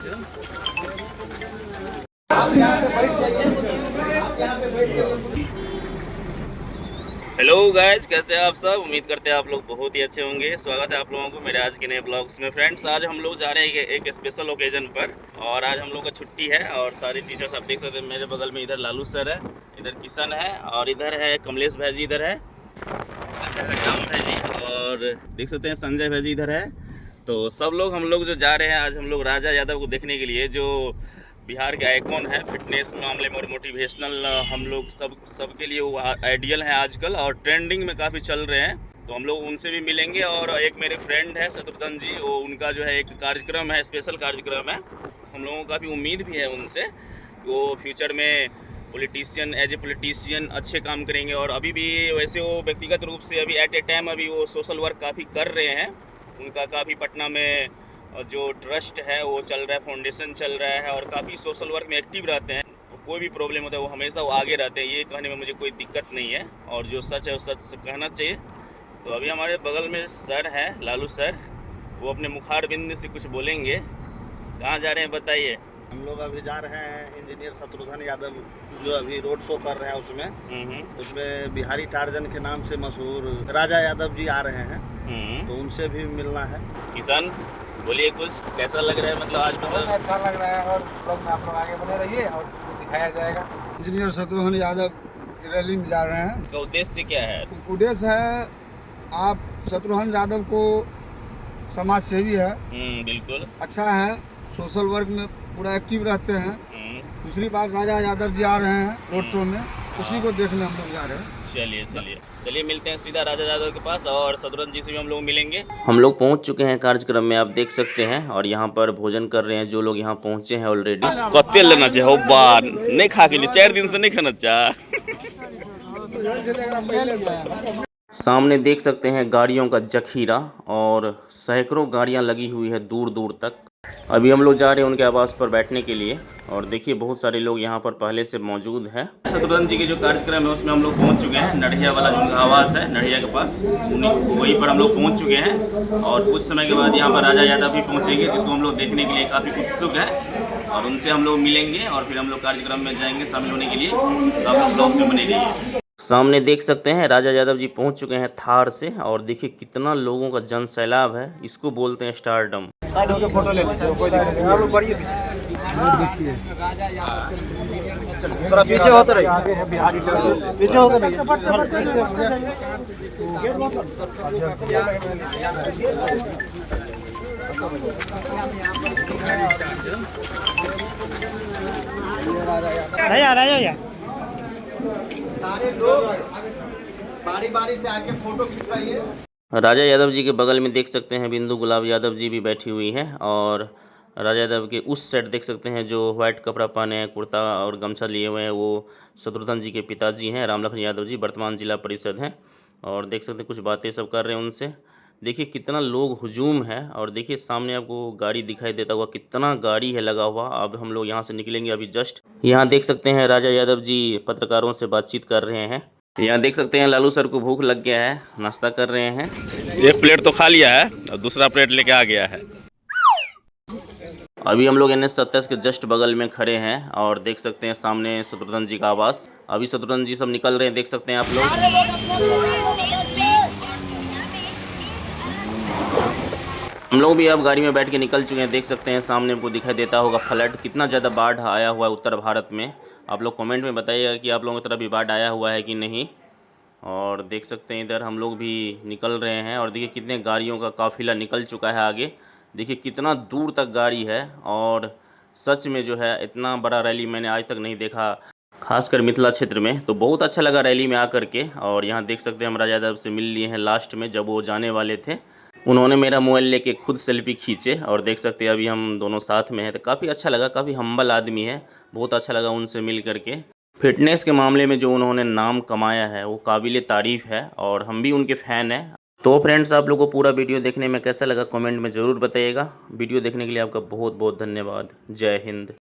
Hello guys, कैसे हैं आप सब। उम्मीद करते हैं आप लोग बहुत ही अच्छे होंगे। स्वागत है आप लोगों को मेरे आज के नए ब्लॉग्स में। फ्रेंड्स, आज हम लोग जा रहे हैं एक स्पेशल ओकेजन पर, और आज हम लोग का छुट्टी है और सारे टीचर्स आप देख सकते हैं। मेरे बगल में इधर लालू सर है, इधर किशन है, और इधर है कमलेश भाई जी, इधर है हरिराम भाई जी, और देख सकते हैं संजय भाई जी इधर है। तो सब लोग हम लोग जो जा रहे हैं, आज हम लोग राजा यादव को देखने के लिए, जो बिहार के आइकॉन है फिटनेस मामले में और मोटिवेशनल। हम लोग सबके लिए वो आइडियल है आजकल, और ट्रेंडिंग में काफ़ी चल रहे हैं। तो हम लोग उनसे भी मिलेंगे। और एक मेरे फ्रेंड है शत्रुघ्न जी, वो उनका जो है एक कार्यक्रम है, स्पेशल कार्यक्रम है। हम लोगों का भी उम्मीद भी है उनसे, वो फ्यूचर में पॉलिटिशियन, एज ए पॉलिटिशियन अच्छे काम करेंगे। और अभी भी वैसे वो व्यक्तिगत रूप से अभी एट ए टाइम अभी वो सोशल वर्क काफ़ी कर रहे हैं। उनका काफ़ी पटना में जो ट्रस्ट है वो चल रहा है, फाउंडेशन चल रहा है, और काफ़ी सोशल वर्क में एक्टिव रहते हैं। कोई भी प्रॉब्लम होता है वो हमेशा वो आगे रहते हैं। ये कहने में मुझे कोई दिक्कत नहीं है, और जो सच है वो सच कहना चाहिए। तो अभी हमारे बगल में सर हैं, लालू सर, वो अपने मुखार बिंद से कुछ बोलेंगे। कहाँ जा रहे हैं बताइए। हम लोग अभी जा रहे हैं इंजीनियर शत्रुघ्न यादव जो अभी रोड शो कर रहे हैं, उसमें बिहारी टार्जन के नाम से मशहूर राजा यादव जी आ रहे हैं, तो उनसे भी मिलना है। किसान, बोलिए कुछ, कैसा लग रहा है? मतलब आज बहुत अच्छा लग रहा है, और ब्लॉग में आप लोग आगे बने रहिए और दिखाया जाएगा। इंजीनियर शत्रुघ्न यादव की रैली में जा रहे हैं। इसका उद्देश्य क्या है? उद्देश्य है, आप शत्रुघ्न यादव को समाज सेवी है, बिल्कुल अच्छा है, सोशल वर्क में पूरा एक्टिव रहते हैं। दूसरी बात, राजा यादव जी आ रहे हैं रोड शो में, उसी को देखने हम लोग जा रहे हैं। चलिए मिलते हैं सीधा राजा यादव के पास, और शत्रुघ्न जी से भी हम लोग मिलेंगे। हम लोग पहुंच चुके हैं कार्यक्रम में, आप देख सकते हैं, और यहाँ पर भोजन कर रहे हैं जो लोग यहाँ पहुंचे हैं ऑलरेडी। कत्ते लेना चाहिए बार नहीं खा के लिए, 4 दिन से नहीं खाना चाह। सामने देख सकते हैं गाड़ियों का जखीरा, और सैकड़ों गाड़ियां लगी हुई है दूर दूर तक। अभी हम लोग जा रहे हैं उनके आवास पर बैठने के लिए, और देखिए बहुत सारे लोग यहाँ पर पहले से मौजूद हैं। शत्रुघ्न जी के जो कार्यक्रम है उसमें हम लोग पहुँच चुके हैं। नढ़िया वाला जो उनका आवास है, नढ़िया के पास, वहीं पर हम लोग पहुँच चुके हैं। और कुछ समय के बाद यहाँ पर राजा यादव भी पहुँचेंगे, जिसको हम लोग देखने के लिए काफ़ी उत्सुक हैं, और उनसे हम लोग मिलेंगे, और फिर हम लोग कार्यक्रम में जाएंगे शामिल होने के लिए। तो आप लोग ब्लॉग्स में बने रहिए। सामने देख सकते हैं राजा यादव जी पहुंच चुके हैं थार से, और देखिए कितना लोगों का जन सैलाब है। इसको बोलते हैं स्टारडम। साइड होकर फोटो ले लीजिए, कोई दिक्कत नहीं। आप लोग बढ़िए देखिए, थोड़ा पीछे होते रहिए, आगे है बिहारी, पीछे होते रहिए। राजा सारे लोग बारी बारी से आके फोटो खिंचवाइए। राजा यादव जी के बगल में देख सकते हैं बिंदु गुलाब यादव जी भी बैठी हुई हैं, और राजा यादव के उस साइड देख सकते हैं जो व्हाइट कपड़ा पहने हैं, कुर्ता और गमछा लिए हुए हैं, वो शत्रुघ्न जी के पिताजी हैं, रामलखन यादव जी, वर्तमान जिला परिषद हैं। और देख सकते हैं कुछ बातें सब कर रहे हैं उनसे। देखिए कितना लोग हुजूम है, और देखिए सामने आपको गाड़ी दिखाई देता हुआ, कितना गाड़ी है लगा हुआ। अब हम लोग यहाँ से निकलेंगे अभी जस्ट। यहाँ देख सकते हैं राजा यादव जी पत्रकारों से बातचीत कर रहे हैं। यहाँ देख सकते हैं लालू सर को भूख लग गया है, नाश्ता कर रहे हैं। एक प्लेट तो खा लिया है और दूसरा प्लेट लेके आ गया है। अभी हम लोग NH-27 के जस्ट बगल में खड़े हैं, और देख सकते हैं सामने शत्रुघ्न जी का आवास। अभी शत्रुघ्न जी सब निकल रहे हैं, देख सकते हैं आप लोग। हम लोग भी अब गाड़ी में बैठ के निकल चुके हैं। देख सकते हैं सामने आपको दिखाई देता होगा फ्लड, कितना ज़्यादा बाढ़ आया हुआ है उत्तर भारत में। आप लोग कमेंट में बताइएगा कि आप लोगों की तरफ भी बाढ़ आया हुआ है कि नहीं। और देख सकते हैं इधर हम लोग भी निकल रहे हैं, और देखिए कितने गाड़ियों का काफ़िला निकल चुका है आगे। देखिए कितना दूर तक गाड़ी है, और सच में जो है इतना बड़ा रैली मैंने आज तक नहीं देखा, खासकर मिथिला क्षेत्र में। तो बहुत अच्छा लगा रैली में आकर के। और यहाँ देख सकते हैं हम राजा यादव से मिल लिए हैं लास्ट में, जब वो जाने वाले थे। उन्होंने मेरा मोबाइल लेके खुद सेल्फी खींचे, और देख सकते हैं अभी हम दोनों साथ में हैं। तो काफ़ी अच्छा लगा, काफ़ी हम्बल आदमी है, बहुत अच्छा लगा उनसे मिल करके। फिटनेस के मामले में जो उन्होंने नाम कमाया है वो काबिल तारीफ़ है, और हम भी उनके फ़ैन हैं। तो फ्रेंड्स, आप लोगों को पूरा वीडियो देखने में कैसा लगा कमेंट में ज़रूर बताइएगा। वीडियो देखने के लिए आपका बहुत बहुत धन्यवाद। जय हिंद।